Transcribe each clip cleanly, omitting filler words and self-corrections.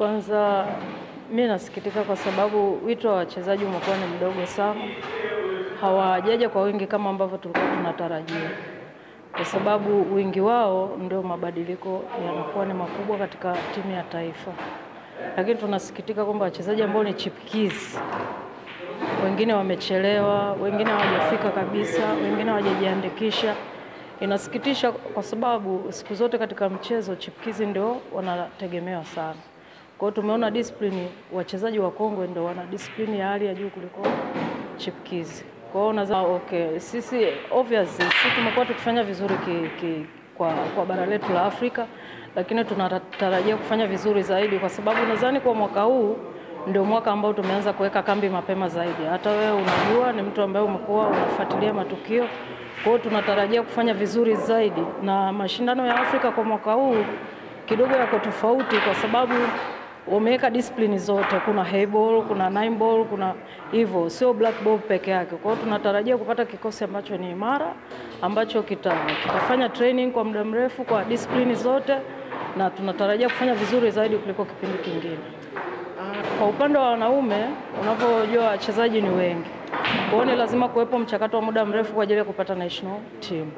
Kwanza mimi nasikitika kwa sababu wito wa wachezaji umekuwa ni mdogo sana. Hawajaja kwa wingi kama ambavyo tulikuwa tunatarajia. Kwa sababu wingi wao ndio mabadiliko yanakuwa ni makubwa katika timu ya taifa. Lakini tunasikitika kwamba wachezaji ambao ni chipukizi, wengine wamechelewa, wengine hawajafika kabisa, wengine hawajajiandikisha. Inasikitisha kwa sababu siku zote katika mchezo chipukizi ndio wanategemewa sana. Kwa hiyo tumeona discipline, wachezaji wa Kongo ndio wana discipline ya hali ya juu kuliko chipukizi. Kwa hiyo nadhani sisi obviously tumekuwa tukifanya vizuri kwa bara letu la Afrika, lakini tunatarajia kufanya vizuri zaidi kwa sababu nadhani kwa mwaka huu ndio mwaka ambao tumeanza kuweka kambi mapema zaidi. Hata wewe unajua ni mtu ambaye umekuwa unafuatilia matukio. Kwa hiyo tunatarajia kufanya vizuri zaidi, na mashindano ya Afrika kwa mwaka huu kidogo yako tofauti kwa sababu wameweka discipline zote. Kuna high ball, kuna 9 ball, kuna hivyo, sio black ball peke yake. Kwa hiyo tunatarajia kupata kikosi ambacho ni imara, ambacho kitafanya training kwa muda mrefu kwa discipline zote, na tunatarajia kufanya vizuri zaidi kuliko kipindi kingine. Kwa upande wa wanaume, unavyojua wachezaji ni wengi. Kwa hiyo ni lazima kuwepo mchakato wa muda mrefu kwa ajili ya kupata national team.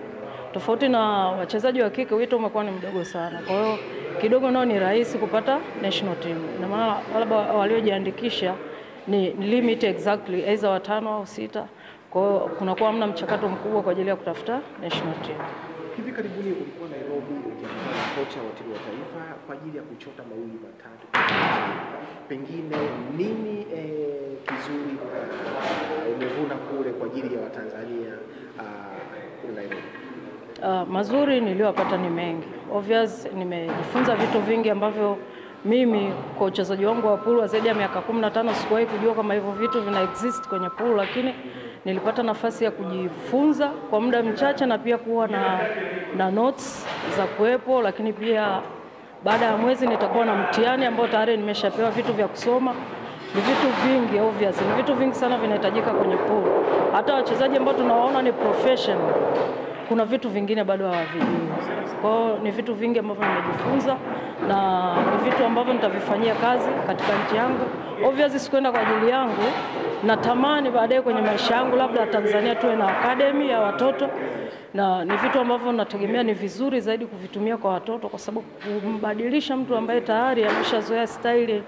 Tofauti na wachezaji wa kike, wito umekuwa ni mdogo sana. Kwa hiyo kidogo nao ni rahisi kupata national team. Na maana labda waliojiandikisha ni limit exactly either 5 au 6. Kwa hiyo kunakuwa hamna mchakato mkubwa kwa ajili ya kutafuta national team. Hivi karibuni ulikuwa Nairobi ukiambatana na kocha wa timu ya taifa kwa ajili ya kuchota mawili matatu. Pengine nini kizuri umevuna kule kwa ajili ya Watanzania kule Nairobi? Mazuri niliyopata ni mengi. Obvious nimejifunza vitu vingi ambavyo mimi kwa uchezaji wangu wa pool zaidi ya miaka 15 sikuwahi kujua kama hivyo vitu vina exist kwenye pool, lakini nilipata nafasi ya kujifunza kwa muda mchache na pia kuwa na notes za kuwepo, lakini pia baada ya mwezi nitakuwa na mtihani ambao tayari nimeshapewa vitu vya kusoma. Ni vitu vingi obvious, ni vitu vingi sana vinahitajika kwenye pool. Hata wachezaji ambao tunawaona ni professional, kuna vitu vingine bado hawavijui. Kwa hiyo ni vitu vingi ambavyo nimejifunza na ni vitu ambavyo nitavifanyia kazi katika nchi yangu. Obviously sikwenda kwa ajili yangu, natamani baadaye kwenye maisha yangu labda Tanzania tuwe na academy ya watoto, na ni vitu ambavyo nategemea ni vizuri zaidi kuvitumia kwa watoto, kwa sababu kumbadilisha mtu ambaye tayari ameshazoea style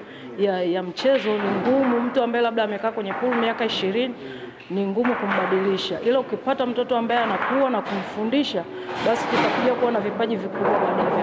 ya mchezo ni ngumu. Mtu ambaye labda amekaa kwenye pool miaka 20 ni ngumu kumbadilisha. Ila ukipata mtoto ambaye anakuwa na kumfundisha, basi tutakuja kuwa na vipaji vikubwa baadaye.